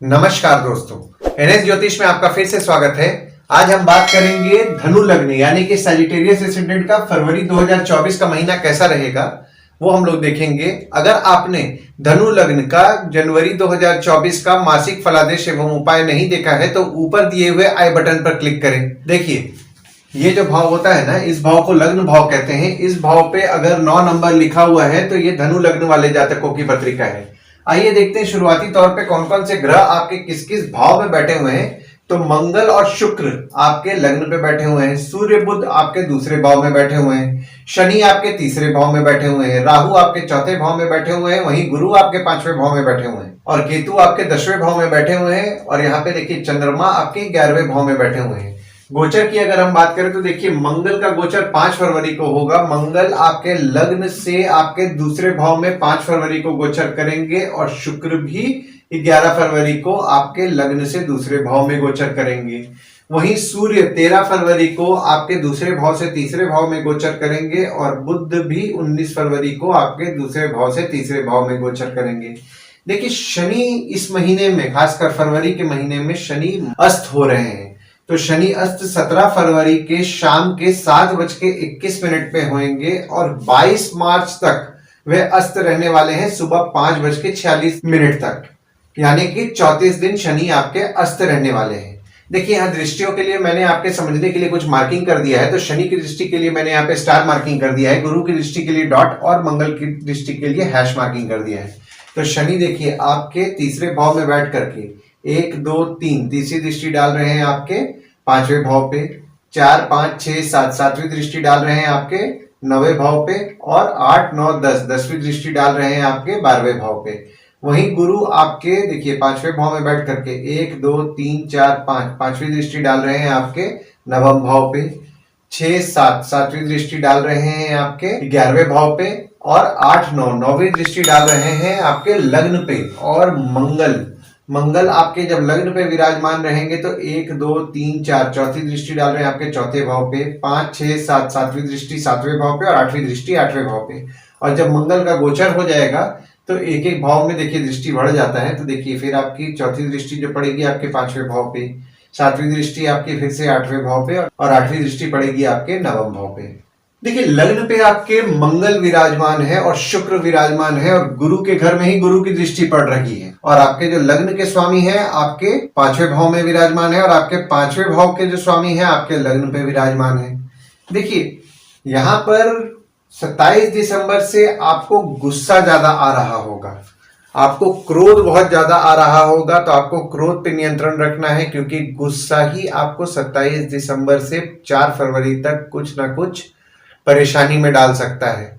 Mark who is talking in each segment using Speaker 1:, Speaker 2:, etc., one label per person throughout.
Speaker 1: नमस्कार दोस्तों, एनएस ज्योतिष में आपका फिर से स्वागत है। आज हम बात करेंगे धनु लग्न यानी कि सजिटेरियस एसेंडेंट का फरवरी 2024 का महीना कैसा रहेगा वो हम लोग देखेंगे। अगर आपने धनु लग्न का जनवरी 2024 का मासिक फलादेश एवं उपाय नहीं देखा है तो ऊपर दिए हुए आई बटन पर क्लिक करें। देखिए, ये जो भाव होता है ना, इस भाव को लग्न भाव कहते हैं। इस भाव पे अगर 9 नंबर लिखा हुआ है तो ये धनु लग्न वाले जातकों की पत्रिका है। आइए देखते हैं शुरुआती तौर पे कौन कौन से ग्रह आपके किस किस भाव में बैठे हुए हैं। तो मंगल और शुक्र आपके लग्न पे बैठे हुए हैं, सूर्य बुध आपके दूसरे भाव में बैठे हुए हैं, शनि आपके तीसरे भाव में बैठे हुए हैं, राहु आपके चौथे भाव में बैठे हुए हैं, वहीं गुरु आपके 5वें भाव में बैठे हुए हैं और केतु आपके 10वें भाव में बैठे हुए हैं। और यहाँ पे देखिए चंद्रमा आपके 11वें भाव में बैठे हुए हैं। गोचर की अगर हम बात करें तो देखिए मंगल का गोचर 5 फरवरी को होगा। मंगल आपके लग्न से आपके दूसरे भाव में 5 फरवरी को गोचर करेंगे और शुक्र भी 11 फरवरी को आपके लग्न से दूसरे भाव में गोचर करेंगे। वहीं सूर्य 13 फरवरी को आपके दूसरे भाव से तीसरे भाव में गोचर करेंगे और बुध भी 19 फरवरी को आपके दूसरे भाव से तीसरे भाव में गोचर करेंगे। देखिए, शनि इस महीने में, खासकर फरवरी के महीने में शनि अस्त हो रहे हैं। तो शनि अस्त 17 फरवरी के शाम के 7:21 पे होंगे और 22 मार्च तक वे अस्त रहने वाले हैं, सुबह 5:46 तक। यानी कि 34 दिन शनि आपके अस्त रहने वाले हैं। देखिए, यहाँ दृष्टियों के लिए मैंने आपके समझने के लिए कुछ मार्किंग कर दिया है। तो शनि की दृष्टि के लिए मैंने यहाँ पे स्टार मार्किंग कर दिया है, गुरु की दृष्टि के लिए डॉट और मंगल की दृष्टि के लिए हैश मार्किंग कर दिया है। तो शनि देखिए आपके तीसरे भाव में बैठ करके 1, 2, 3 तीसरी दृष्टि डाल रहे हैं आपके 5वें भाव पे, 4, 5, 6, 7 सातवीं दृष्टि डाल रहे हैं आपके 9वें भाव पे और 8, 9, 10 10वीं दृष्टि डाल रहे हैं आपके 12वें भाव पे। वहीं गुरु आपके देखिए 5वें भाव में बैठ करके 1, 2, 3, 4, 5 5वीं दृष्टि डाल रहे हैं आपके 9वें भाव पे, 6, 7 7वीं दृष्टि डाल रहे हैं आपके 11वें भाव पे और 8, 9 9वीं दृष्टि डाल रहे हैं आपके लग्न पे। और मंगल आपके जब लग्न पे विराजमान रहेंगे तो 1, 2, 3, 4 चौथी दृष्टि डाल रहे हैं आपके चौथे भाव पे, 5, 6, 7 सातवीं दृष्टि 7वें भाव पे और 8वीं दृष्टि 8वें भाव पे। और जब मंगल का गोचर हो जाएगा तो एक एक भाव में देखिए दृष्टि बढ़ जाता है। तो देखिए फिर आपकी चौथी दृष्टि जो पड़ेगी आपके 5वें भाव पे, 7वीं दृष्टि आपकी फिर से 8वें भाव पे और 8वीं दृष्टि पड़ेगी आपके 9वें भाव पे। देखिए, लग्न पे आपके मंगल विराजमान है और शुक्र विराजमान है और गुरु के घर में ही गुरु की दृष्टि पड़ रही है। और आपके जो लग्न के स्वामी हैं आपके 5वें भाव में विराजमान है और आपके 5वें भाव के जो स्वामी हैं आपके लग्न पे विराजमान है। देखिए, यहाँ पर 27 दिसंबर से आपको गुस्सा ज्यादा आ रहा होगा, आपको क्रोध बहुत ज्यादा आ रहा होगा। तो आपको क्रोध पे नियंत्रण रखना है क्योंकि गुस्सा ही आपको 27 दिसंबर से 4 फरवरी तक कुछ ना कुछ परेशानी में डाल सकता है,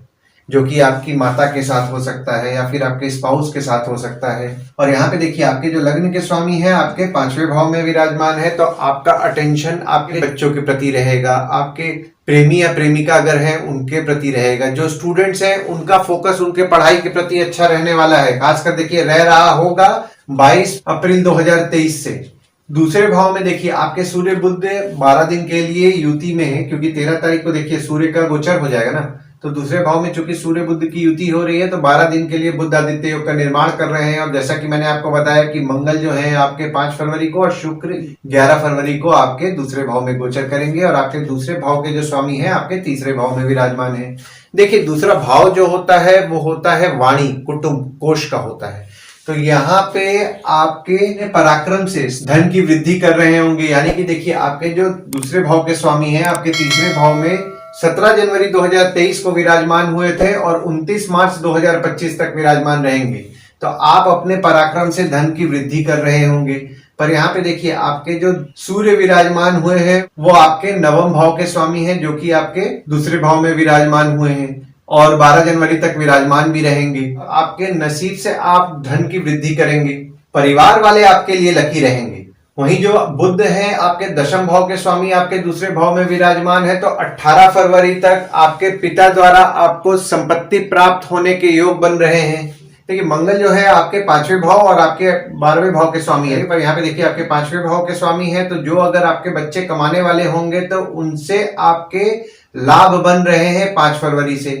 Speaker 1: जो कि आपकी माता के साथ हो सकता है या फिर आपके स्पाउस के साथ हो सकता है। और यहाँ पे देखिए आपके जो लग्न के स्वामी हैं आपके 5वें भाव में विराजमान है। तो आपका अटेंशन आपके बच्चों के प्रति रहेगा, आपके प्रेमी या प्रेमिका अगर हैं उनके प्रति रहेगा। जो स्टूडेंट्स हैं उनका फोकस उनके पढ़ाई के प्रति अच्छा रहने वाला है। खासकर देखिए रह रहा होगा 22 अप्रैल 2023 से। दूसरे भाव में देखिए आपके सूर्य बुध 12 दिन के लिए युति में है, क्योंकि 13 तारीख को देखिए सूर्य का गोचर हो जाएगा ना। तो दूसरे भाव में चूंकि सूर्य बुध की युति हो रही है तो 12 दिन के लिए बुध आदित्य योग का निर्माण कर रहे हैं। और जैसा कि मैंने आपको बताया कि मंगल जो है आपके 5 फरवरी को और शुक्र 11 फरवरी को आपके दूसरे भाव में गोचर करेंगे और आपके दूसरे भाव के जो स्वामी हैं आपके तीसरे भाव में विराजमान है। देखिए, दूसरा भाव जो होता है वो होता है वाणी, कुटुंब, कोष का होता है। तो यहाँ पे आपके पराक्रम से धन की वृद्धि कर रहे होंगे। यानी कि देखिए आपके जो दूसरे भाव के स्वामी हैं आपके तीसरे भाव में 17 जनवरी 2023 को विराजमान हुए थे और 29 मार्च 2025 तक विराजमान रहेंगे। तो आप अपने पराक्रम से धन की वृद्धि कर रहे होंगे। पर यहाँ पे देखिए आपके जो सूर्य विराजमान हुए हैं वो आपके 9वें भाव के स्वामी हैं, जो कि आपके दूसरे भाव में विराजमान हुए हैं और 12 जनवरी तक विराजमान भी रहेंगे। आपके नसीब से आप धन की वृद्धि करेंगे, परिवार वाले आपके लिए लकी रहेंगे। वहीं जो बुध है आपके 10वें भाव के स्वामी आपके दूसरे भाव में विराजमान है। तो 18 फरवरी तक आपके पिता द्वारा आपको संपत्ति प्राप्त होने के योग बन रहे हैं। देखिए, मंगल जो है आपके 5वें भाव और आपके 12वें भाव के स्वामी है। पर यहाँ पे देखिए आपके 5वें भाव के स्वामी है, तो जो अगर आपके बच्चे कमाने वाले होंगे तो उनसे आपके लाभ बन रहे हैं 5 फरवरी से।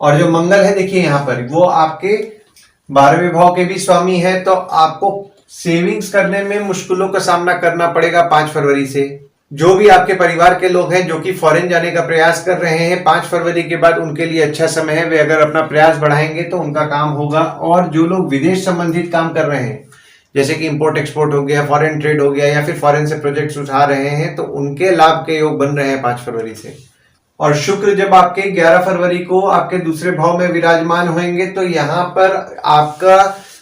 Speaker 1: और जो मंगल है देखिए यहाँ पर वो आपके 12वें भाव के भी स्वामी है। तो आपको सेविंग्स करने में मुश्किलों का सामना करना पड़ेगा 5 फरवरी से। जो भी आपके परिवार के लोग हैं जो कि फॉरेन जाने का प्रयास कर रहे हैं, 5 फरवरी के बाद उनके लिए अच्छा समय है। वे अगर अपना प्रयास बढ़ाएंगे तो उनका काम होगा। और जो लोग विदेश संबंधित काम कर रहे हैं, जैसे कि इंपोर्ट एक्सपोर्ट हो गया, फॉरेन ट्रेड हो गया, या फिर फॉरेन से प्रोजेक्ट्स उठा रहे हैं, तो उनके लाभ के योग बन रहे हैं 5 फरवरी से। और शुक्र जब आपके 11 फरवरी को आपके दूसरे भाव में विराजमान होंगे, तो यहाँ पर आपका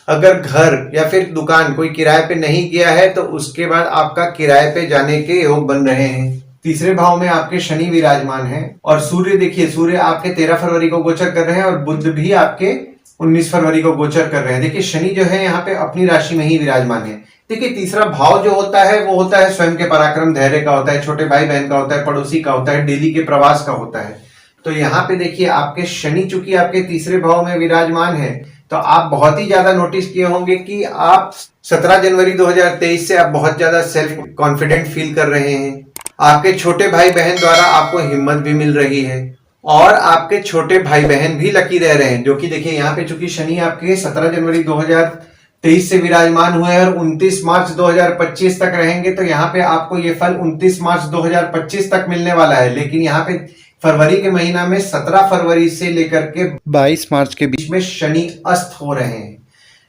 Speaker 1: अगर घर या फिर दुकान कोई किराए पे नहीं गया है तो उसके बाद आपका किराए पे जाने के योग बन रहे हैं। तीसरे भाव में आपके शनि विराजमान हैं और सूर्य, देखिए सूर्य आपके 13 फरवरी को गोचर कर रहे हैं और बुध भी आपके 19 फरवरी को गोचर कर रहे हैं। देखिए शनि जो है यहाँ पे अपनी राशि में ही विराजमान है। देखिए तीसरा भाव जो होता है वो होता है स्वयं के पराक्रम, धैर्य का होता है, छोटे भाई बहन का होता है, पड़ोसी का होता है, डेली के प्रवास का होता है। तो यहाँ पे देखिए आपके शनि चूंकि आपके तीसरे भाव में विराजमान है, तो आप बहुत ही ज्यादा नोटिस किए होंगे कि आप 17 जनवरी 2023 से आप बहुत ज्यादा सेल्फ कॉन्फिडेंट फील कर रहे हैं। आपके छोटे भाई बहन द्वारा आपको हिम्मत भी मिल रही है और आपके छोटे भाई बहन भी लकी रह रहे हैं। जो कि देखिए यहाँ पे चूंकि शनि आपके 17 जनवरी 2023 से विराजमान हुए हैं और 29 मार्च 2025 तक रहेंगे, तो यहाँ पे आपको ये फल 29 मार्च 2025 तक मिलने वाला है। लेकिन यहाँ पे फरवरी के महीना में 17 फरवरी से लेकर के 22 मार्च के बीच में शनि अस्त हो रहे हैं।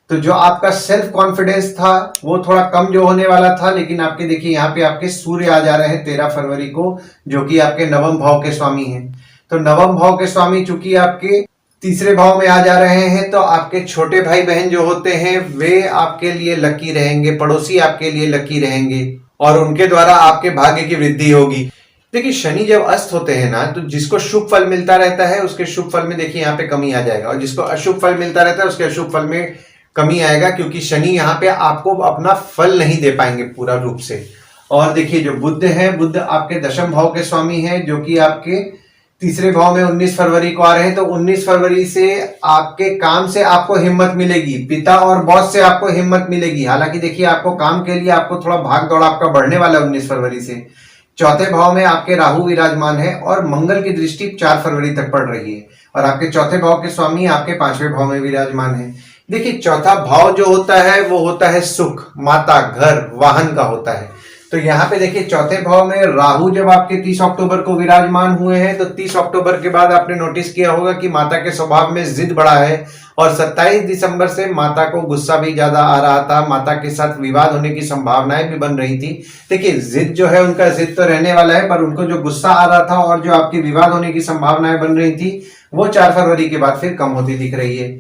Speaker 1: तो जो आपका सेल्फ कॉन्फिडेंस था वो थोड़ा कम जो होने वाला था, लेकिन आपके देखिए यहाँ पे आपके सूर्य आ जा रहे हैं 13 फरवरी को, जो कि आपके नवम भाव के स्वामी हैं। तो नवम भाव के स्वामी चूंकि आपके तीसरे भाव में आ जा रहे हैं, तो आपके छोटे भाई बहन जो होते हैं वे आपके लिए लकी रहेंगे, पड़ोसी आपके लिए लकी रहेंगे और उनके द्वारा आपके भाग्य की वृद्धि होगी। देखिए शनि जब अस्त होते हैं ना, तो जिसको शुभ फल मिलता रहता है उसके शुभ फल में देखिए यहाँ पे कमी आ जाएगा, और जिसको अशुभ फल मिलता रहता है उसके अशुभ फल में कमी आएगा, क्योंकि शनि यहाँ पे आपको अपना फल नहीं दे पाएंगे पूरा रूप से। और देखिए जो बुध है, बुध आपके दशम भाव के स्वामी है, जो कि आपके तीसरे भाव में 19 फरवरी को आ रहे हैं। तो 19 फरवरी से आपके काम से आपको हिम्मत मिलेगी, पिता और बॉस से आपको हिम्मत मिलेगी। हालांकि देखिए आपको काम के लिए आपको थोड़ा भाग दौड़ आपका बढ़ने वाला है 19 फरवरी से। चौथे भाव में आपके राहु विराजमान है और मंगल की दृष्टि 4 फरवरी तक पड़ रही है, और आपके चौथे भाव के स्वामी आपके 5वें भाव में विराजमान है। देखिए चौथा भाव जो होता है वो होता है सुख, माता, घर, वाहन का होता है। तो यहाँ पे देखिए चौथे भाव में राहु जब आपके 30 अक्टूबर को विराजमान हुए हैं, तो 30 अक्टूबर के बाद आपने नोटिस किया होगा कि माता के स्वभाव में जिद बढ़ा है, और 27 दिसंबर से माता को गुस्सा भी ज्यादा आ रहा था, माता के साथ विवाद होने की संभावनाएं भी बन रही थी। देखिए जिद जो है उनका जिद तो रहने वाला है, पर उनको जो गुस्सा आ रहा था और जो आपकी विवाद होने की संभावनाएं बन रही थी वो 4 फरवरी के बाद फिर कम होती दिख रही है।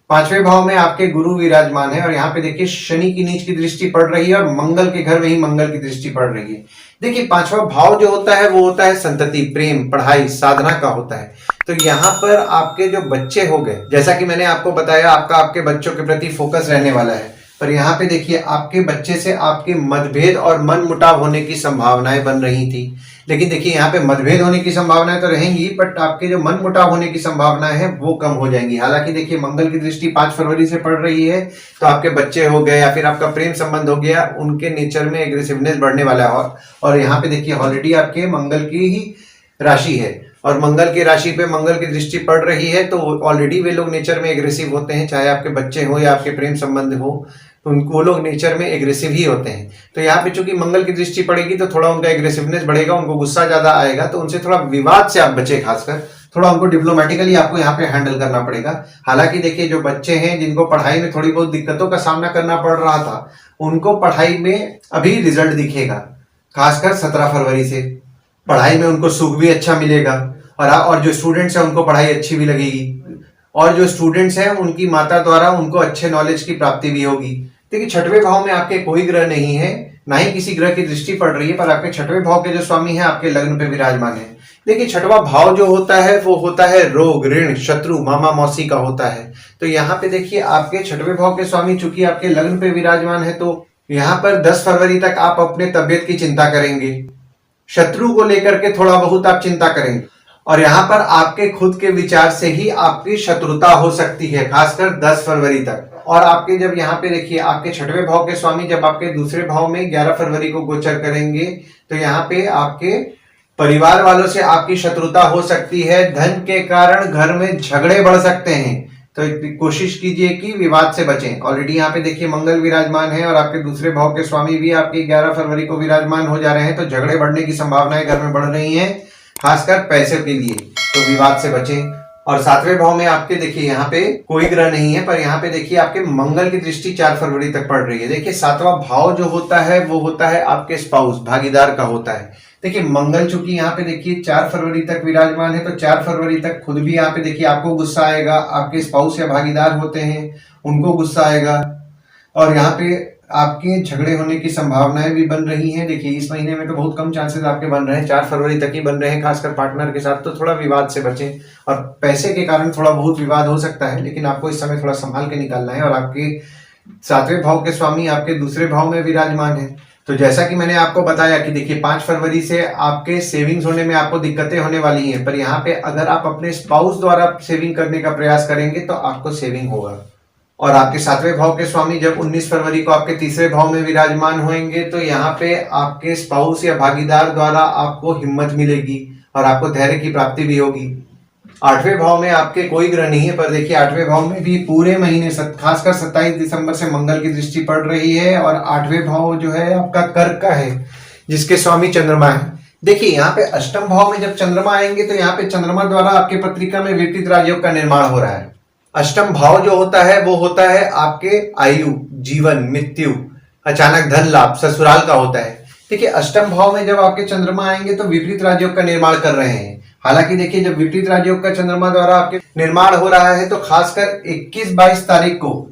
Speaker 1: 5वें भाव में आपके गुरु विराजमान है और यहाँ पे देखिए शनि की नीच की दृष्टि पड़ रही है और मंगल के घर में ही मंगल की दृष्टि पड़ रही है। देखिए 5वां भाव जो होता है वो होता है संतति, प्रेम, पढ़ाई, साधना का होता है। तो यहाँ पर आपके जो बच्चे हो गए, जैसा कि मैंने आपको बताया, आपका आपके बच्चों के प्रति फोकस रहने वाला है, पर यहाँ पे देखिए आपके बच्चे से आपके मतभेद और मन मुटाव होने की संभावनाएं बन रही थी। लेकिन देखिए यहाँ पे मतभेद होने की संभावनाएं तो रहेंगी, बट आपके जो मन मुटाव होने की संभावनाएं हैं वो कम हो जाएंगी। हालांकि देखिए मंगल की दृष्टि 5 फरवरी से पड़ रही है, तो आपके बच्चे हो गए या फिर आपका प्रेम संबंध हो गया, उनके नेचर में एग्रेसिवनेस बढ़ने वाला है। और यहाँ पे देखिए ऑलरेडी आपके मंगल की ही राशि है और मंगल की राशि पे मंगल की दृष्टि पड़ रही है, तो ऑलरेडी वे लोग नेचर में एग्रेसिव होते हैं, चाहे आपके बच्चे हो या आपके प्रेम संबंध हो, तो वो लोग नेचर में एग्रेसिव ही होते हैं। तो यहाँ पे चूंकि मंगल की दृष्टि पड़ेगी तो थोड़ा उनका एग्रेसिवनेस बढ़ेगा, उनको गुस्सा ज्यादा आएगा, तो उनसे थोड़ा विवाद से आप बचे, खासकर थोड़ा उनको डिप्लोमेटिकली आपको यहाँ पे हैंडल करना पड़ेगा। हालांकि देखिए जो बच्चे हैं जिनको पढ़ाई में थोड़ी बहुत दिक्कतों का सामना करना पड़ रहा था, उनको पढ़ाई में अभी रिजल्ट दिखेगा, खासकर 17 फरवरी से पढ़ाई में उनको सुख भी अच्छा मिलेगा, और जो स्टूडेंट्स हैं उनको पढ़ाई अच्छी भी लगेगी, और जो स्टूडेंट्स हैं उनकी माता द्वारा उनको अच्छे नॉलेज की प्राप्ति भी होगी। देखिए 6वें भाव में आपके कोई ग्रह नहीं है, ना ही किसी ग्रह की दृष्टि पड़ रही है, पर आपके 6वें भाव के जो स्वामी हैं आपके लग्न पे विराजमान है। देखिए 6वां भाव जो होता है वो होता है रोग, ऋण, शत्रु, मामा मौसी का होता है। तो यहाँ पे देखिए आपके 6वें भाव के स्वामी चूंकि आपके लग्न पे विराजमान है, तो यहाँ पर 10 फरवरी तक आप अपने तबियत की चिंता करेंगे, शत्रु को लेकर के थोड़ा बहुत आप चिंता करेंगे, और यहाँ पर आपके खुद के विचार से ही आपकी शत्रुता हो सकती है, खासकर 10 फरवरी तक। और आपके जब यहाँ पे देखिए आपके 6वें भाव के स्वामी जब आपके दूसरे भाव में 11 फरवरी को गोचर करेंगे, तो यहाँ पे आपके परिवार वालों से आपकी शत्रुता हो सकती है, धन के कारण घर में झगड़े बढ़ सकते हैं। तो कोशिश कीजिए कि विवाद से बचें। ऑलरेडी यहाँ पे देखिए मंगल विराजमान है और आपके दूसरे भाव के स्वामी भी आपके 11 फरवरी को विराजमान हो जा रहे हैं, तो झगड़े बढ़ने की संभावनाएं घर में बढ़ रही हैं, खासकर पैसे के लिए, तो विवाद से बचें। और 7वें भाव में आपके देखिए यहाँ पे कोई ग्रह नहीं है, पर यहाँ पे देखिए आपके मंगल की दृष्टि 4 फरवरी तक पड़ रही है। देखिए 7वां भाव जो होता है वो होता है आपके स्पाउस, भागीदार का होता है। देखिए मंगल चूंकि यहाँ पे देखिए 4 फरवरी तक विराजमान है, तो 4 फरवरी तक खुद भी यहाँ पे देखिए आपको गुस्सा आएगा, आपके स्पाउस या भागीदार होते हैं उनको गुस्सा आएगा, और यहाँ पे आपके झगड़े होने की संभावनाएं भी बन रही हैं। देखिए इस महीने में तो बहुत कम चांसेस आपके बन रहे हैं, 4 फरवरी तक ही बन रहे हैं, खासकर पार्टनर के साथ, तो थोड़ा विवाद से बचें। और पैसे के कारण थोड़ा बहुत विवाद हो सकता है, लेकिन आपको इस समय थोड़ा संभाल के निकालना है। और आपके 7वें भाव के स्वामी आपके दूसरे भाव में विराजमान है, तो जैसा कि मैंने आपको बताया कि देखिए 5 फरवरी से आपके सेविंग्स होने में आपको दिक्कतें होने वाली हैं, पर यहाँ पे अगर आप अपने स्पाउस द्वारा सेविंग करने का प्रयास करेंगे तो आपको सेविंग होगा। और आपके 7वें भाव के स्वामी जब 19 फरवरी को आपके तीसरे भाव में विराजमान होंगे, तो यहाँ पे आपके स्पाउस या भागीदार द्वारा आपको हिम्मत मिलेगी और आपको धैर्य की प्राप्ति भी होगी। 8वें भाव में आपके कोई ग्रह नहीं है, पर देखिए 8वें भाव में भी पूरे महीने खासकर 27 दिसंबर से मंगल की दृष्टि पड़ रही है, और 8वें भाव जो है आपका कर्क का है, जिसके स्वामी चंद्रमा है। देखिए यहाँ पे अष्टम भाव में जब चंद्रमा आएंगे, तो यहाँ पे चंद्रमा द्वारा आपके पत्रिका में विपरीत राजयोग का निर्माण हो रहा है। अष्टम भाव जो होता है वो होता है आपके आयु, जीवन, मृत्यु, अचानक धन लाभ, ससुराल का होता है। देखिए अष्टम भाव में जब आपके चंद्रमा आएंगे तो विपरीत राजयोग का निर्माण कर रहे हैं। हालांकि देखिए जब विपरीत राजयोग का चंद्रमा द्वारा आपके निर्माण हो रहा है, तो खासकर 21-22 तारीख को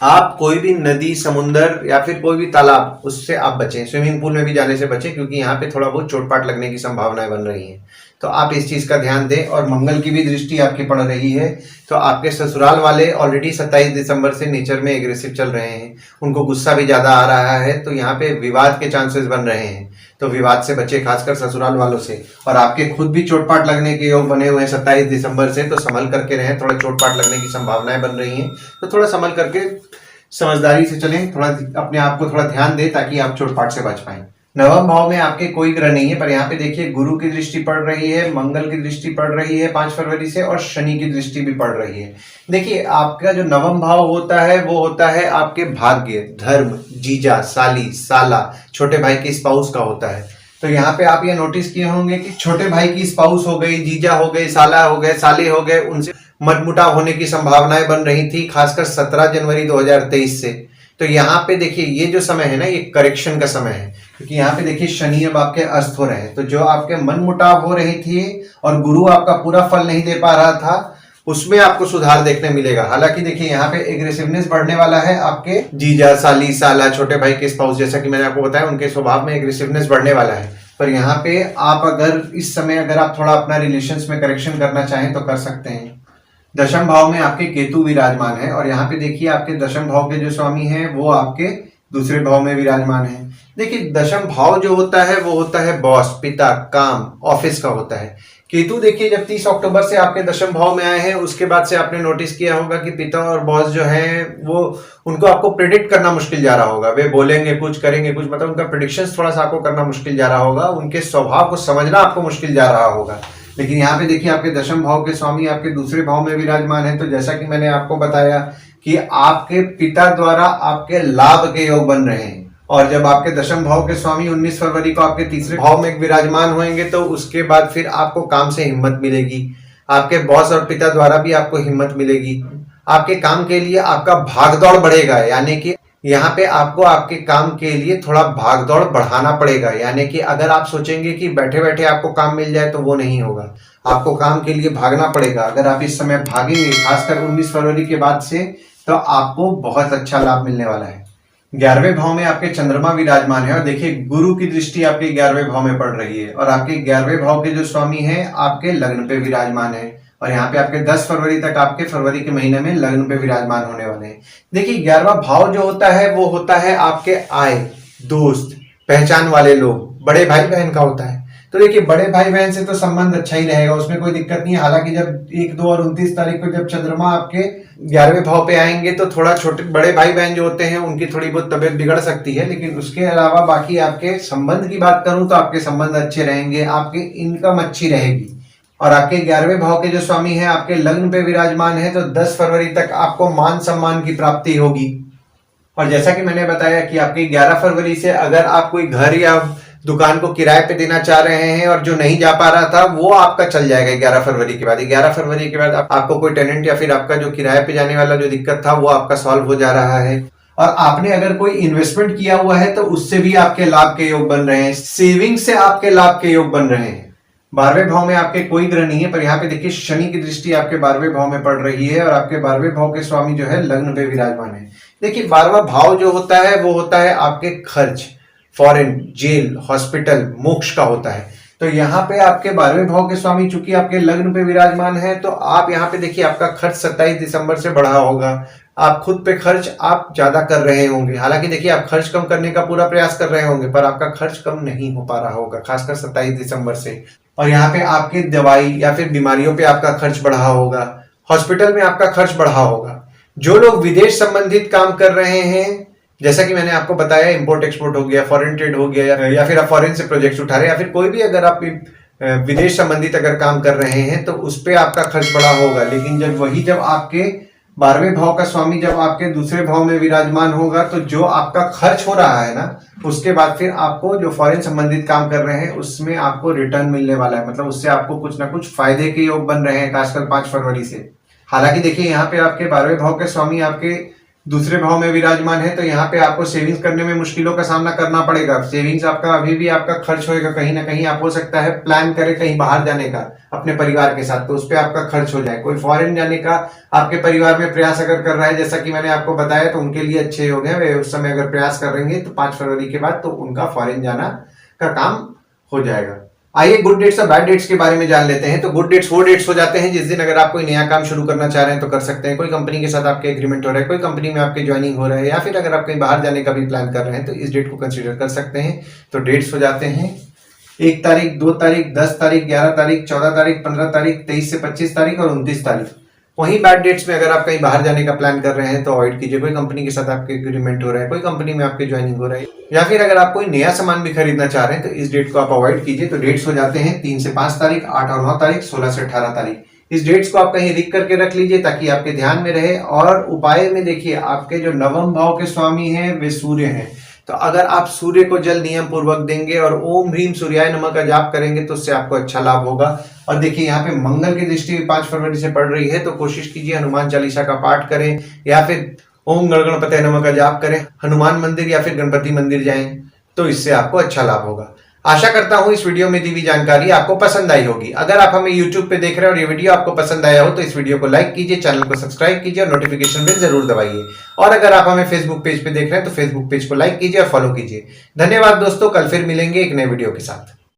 Speaker 1: आप कोई भी नदी, समुंदर या फिर कोई भी तालाब, उससे आप बचें। स्विमिंग पूल में भी जाने से बचें, क्योंकि यहाँ पे थोड़ा बहुत चोटपाट लगने की संभावनाएं बन रही हैं, तो आप इस चीज का ध्यान दें। और मंगल की भी दृष्टि आपकी पड़ रही है, तो आपके ससुराल वाले ऑलरेडी 27 दिसंबर से नेचर में एग्रेसिव चल रहे हैं, उनको गुस्सा भी ज्यादा आ रहा है, तो यहाँ पे विवाद के चांसेस बन रहे हैं, तो विवाद से बचे, खासकर ससुराल वालों से। और आपके खुद भी चोटपाट लगने के योग बने हुए हैं 27 दिसंबर से, तो संभल करके रहें, थोड़ा चोटपाट लगने की संभावनाएं बन रही हैं, तो थोड़ा संभल करके समझदारी से चलें, थोड़ा अपने आप को थोड़ा ध्यान दें ताकि आप चोटपाट से बच पाएं। 9वें भाव में आपके कोई ग्रह नहीं है, पर यहाँ पे देखिए गुरु की दृष्टि पड़ रही है, मंगल की दृष्टि पड़ रही है 5 फरवरी से, और शनि की दृष्टि भी पड़ रही है। देखिए आपका जो 9वां भाव होता है वो होता है आपके भाग्य, धर्म, जीजा, साली, साला, छोटे भाई की स्पाउस का होता है। तो यहाँ पे आप ये नोटिस किए होंगे कि छोटे भाई की स्पाउस हो गई, जीजा हो गए, साला हो गए, साले हो गए, उनसे मनमुटाव होने की संभावनाएं बन रही थी, खासकर 17 जनवरी 2023 से। तो यहाँ पे देखिए ये जो समय है ना, ये करेक्शन का समय है, क्योंकि यहाँ पे देखिए शनि अब आपके अस्त हो रहे हैं, तो जो आपके मनमुटाव हो रही थी और गुरु आपका पूरा फल नहीं दे पा रहा था, उसमें आपको सुधार देखने मिलेगा। हालांकि देखिए यहाँ पे एग्रेसिवनेस बढ़ने वाला है, आपके जीजा, साली, साला, छोटे भाई के स्पाउस, जैसा कि मैंने आपको बताया, उनके स्वभाव में एग्रेसिवनेस बढ़ने वाला है। पर यहाँ पे आप अगर इस समय अगर आप थोड़ा अपना रिलेशंस में करेक्शन करना चाहें तो कर सकते हैं। 10वें भाव में आपके केतु विराजमान है, और यहाँ पे देखिए आपके 10वें भाव के जो स्वामी हैं वो आपके दूसरे भाव में विराजमान है। देखिए 10वां भाव जो होता है वो होता है बॉस, पिता, काम, ऑफिस का होता है। केतु देखिए जब 30 अक्टूबर से आपके 10वें भाव में आए हैं, उसके बाद से आपने नोटिस किया होगा कि पिता और बॉस जो हैं वो उनको आपको प्रिडिक्ट करना मुश्किल जा रहा होगा। वे बोलेंगे कुछ, करेंगे कुछ, मतलब उनका प्रिडिक्शंस थोड़ा सा आपको करना मुश्किल जा रहा होगा, उनके स्वभाव को समझना आपको मुश्किल जा रहा होगा। लेकिन यहाँ पे देखिए आपके 10वें भाव के स्वामी आपके दूसरे भाव में विराजमान है, तो जैसा कि मैंने आपको बताया कि आपके पिता द्वारा आपके लाभ के योग बन रहे हैं। और जब आपके 10वें भाव के स्वामी 19 फरवरी को आपके तीसरे भाव में विराजमान होंगे, तो उसके बाद फिर आपको काम से हिम्मत मिलेगी, आपके बॉस और पिता द्वारा भी आपको हिम्मत मिलेगी, आपके काम के लिए आपका भागदौड़ बढ़ेगा। यानी कि यहाँ पे आपको आपके काम के लिए थोड़ा भागदौड़ बढ़ाना पड़ेगा। यानी कि अगर आप सोचेंगे कि बैठे बैठे आपको काम मिल जाए तो वो नहीं होगा, आपको काम के लिए भागना पड़ेगा। अगर आप इस समय भागेंगे, खासकर 19 फरवरी के बाद से, तो आपको बहुत अच्छा लाभ मिलने वाला है। 11वें भाव में आपके चंद्रमा विराजमान है, और देखिए गुरु की दृष्टि आपके 11वें भाव में पड़ रही है, और आपके 11वें भाव के जो स्वामी हैं आपके लग्न पे विराजमान है, और यहाँ पे आपके 10 फरवरी तक आपके फरवरी के महीने में लग्न पे विराजमान होने वाले हैं। देखिए 11वां भाव जो होता है वो होता है आपके आय, दोस्त, पहचान वाले लोग, बड़े भाई बहन का होता है। तो देखिए बड़े भाई बहन से तो संबंध अच्छा ही रहेगा, उसमें कोई दिक्कत नहीं है। हालांकि जब 1, 2 और 29 तारीख को जब चंद्रमा आपके 11वें भाव पे आएंगे, तो थोड़ा छोटे बड़े भाई बहन जो होते हैं उनकी थोड़ी बहुत तबियत बिगड़ सकती है, लेकिन उसके अलावा बाकी आपके संबंध की बात करूं तो आपके संबंध अच्छे रहेंगे, आपकी इनकम अच्छी रहेगी। और आपके 11वें भाव के जो स्वामी है आपके लग्न पे विराजमान है, तो 10 फरवरी तक आपको मान सम्मान की प्राप्ति होगी। और जैसा कि मैंने बताया कि आपकी 11 फरवरी से अगर आप कोई घर या दुकान को किराए पे देना चाह रहे हैं और जो नहीं जा पा रहा था वो आपका चल जाएगा 11 फरवरी के बाद। 11 फरवरी के बाद आपको कोई टेनेंट या फिर आपका जो किराए पे जाने वाला जो दिक्कत था वो आपका सॉल्व हो जा रहा है। और आपने अगर कोई इन्वेस्टमेंट किया हुआ है तो उससे भी आपके लाभ के योग बन रहे हैं, सेविंग से आपके लाभ के योग बन रहे हैं। 12वें भाव में आपके कोई ग्रह नहीं है, पर यहाँ पे देखिए शनि की दृष्टि आपके 12वें भाव में पड़ रही है और आपके 12वें भाव के स्वामी जो है लग्न पे विराजमान है। देखिए 12वां भाव जो होता है वो होता है आपके खर्च, फॉरेन, जेल, हॉस्पिटल, मोक्ष का होता है। तो यहाँ पे आपके 12वें भाव के स्वामी चूंकि आपके लग्न पे विराजमान है, तो आप यहाँ पे देखिए आपका खर्च 27 दिसंबर से बढ़ा होगा। आप खुद पे खर्च आप ज्यादा कर रहे होंगे। हालांकि देखिए आप खर्च कम करने का पूरा प्रयास कर रहे होंगे, पर आपका खर्च कम नहीं हो पा रहा होगा, खासकर 27 दिसंबर से। और यहाँ पे आपकी दवाई या फिर बीमारियों पे आपका खर्च बढ़ा होगा, हॉस्पिटल में आपका खर्च बढ़ा होगा। जो लोग विदेश संबंधित काम कर रहे हैं, जैसा कि मैंने आपको बताया, इंपोर्ट एक्सपोर्ट हो गया, फॉरेन ट्रेड हो गया, या फिर आप फॉरेन से प्रोजेक्ट्स उठा रहे हैं, या फिर कोई भी अगर आप विदेश संबंधित अगर काम कर रहे हैं तो उस पर आपका खर्च बढ़ा होगा। लेकिन जब आपके 12वें भाव का स्वामी जब आपके दूसरे भाव में विराजमान होगा, तो जो आपका खर्च हो रहा है ना, उसके बाद फिर आपको जो फॉरेन संबंधित काम कर रहे हैं उसमें आपको रिटर्न मिलने वाला है। मतलब उससे आपको कुछ ना कुछ फायदे के योग बन रहे हैं, खासकर 5 फरवरी से। हालांकि देखिए यहाँ पे आपके 12वें भाव के स्वामी आपके दूसरे भाव में विराजमान है, तो यहाँ पे आपको सेविंग्स करने में मुश्किलों का सामना करना पड़ेगा। सेविंग्स आपका अभी भी आपका खर्च होएगा, कहीं ना कहीं आप हो सकता है प्लान करें कहीं बाहर जाने का अपने परिवार के साथ, तो उस पर आपका खर्च हो जाए। कोई फॉरेन जाने का आपके परिवार में प्रयास अगर कर रहा है, जैसा कि मैंने आपको बताया, तो उनके लिए अच्छे योग है। वे उस समय अगर प्रयास करेंगे तो 5 फरवरी के बाद तो उनका फॉरेन जाना का काम हो जाएगा। आइए गुड डेट्स और बैड डेट्स के बारे में जान लेते हैं। तो गुड डेट्स वो डेट्स हो जाते हैं जिस दिन अगर आप कोई नया काम शुरू करना चाह रहे हैं तो कर सकते हैं। कोई कंपनी के साथ आपके एग्रीमेंट हो रहा है, कोई कंपनी में आपके ज्वाइनिंग हो रहा है, या फिर अगर आप कहीं बाहर जाने का भी प्लान कर रहे हैं तो इस डेट को कंसीडर कर सकते हैं। तो डेट्स हो जाते हैं 1 तारीख, 2 तारीख, 10 तारीख, 11 तारीख, 14 तारीख, 15 तारीख, 23 से 25 तारीख और 29 तारीख। वहीं बैड डेट्स में अगर आप कहीं बाहर जाने का प्लान कर रहे हैं तो अवॉइड कीजिए। कोई कंपनी के साथ आपके एग्रीमेंट हो रहा है, कोई कंपनी में आपके ज्वाइनिंग हो रहा है, या फिर अगर आप कोई नया सामान भी खरीदना चाह रहे हैं तो इस डेट को आप अवॉइड कीजिए। तो डेट्स हो जाते हैं 3 से 5 तारीख, 8 और 9 तारीख, 16 से 18 तारीख। इस डेट्स को आप कहीं लिख करके रख लीजिए ताकि आपके ध्यान में रहे। और उपाय में देखिए आपके जो 9वें भाव के स्वामी हैं वे सूर्य हैं, तो अगर आप सूर्य को जल नियम पूर्वक देंगे और ओम ह्रीम सूर्याय नमः का जाप करेंगे तो उससे आपको अच्छा लाभ होगा। और देखिए यहाँ पे मंगल की दृष्टि 5 फरवरी से पड़ रही है, तो कोशिश कीजिए हनुमान चालीसा का पाठ करें या फिर ओम गणपतये नमः का जाप करें, हनुमान मंदिर या फिर गणपति मंदिर जाएं, तो इससे आपको अच्छा लाभ होगा। आशा करता हूं इस वीडियो में दी हुई जानकारी आपको पसंद आई होगी। अगर आप हमें YouTube पे देख रहे हैं और ये वीडियो आपको पसंद आया हो तो इस वीडियो को लाइक कीजिए, चैनल को सब्सक्राइब कीजिए और नोटिफिकेशन बेल जरूर दबाइए। और अगर आप हमें Facebook पेज पे देख रहे हैं तो Facebook पेज को लाइक कीजिए और फॉलो कीजिए। धन्यवाद दोस्तों, कल फिर मिलेंगे एक नए वीडियो के साथ।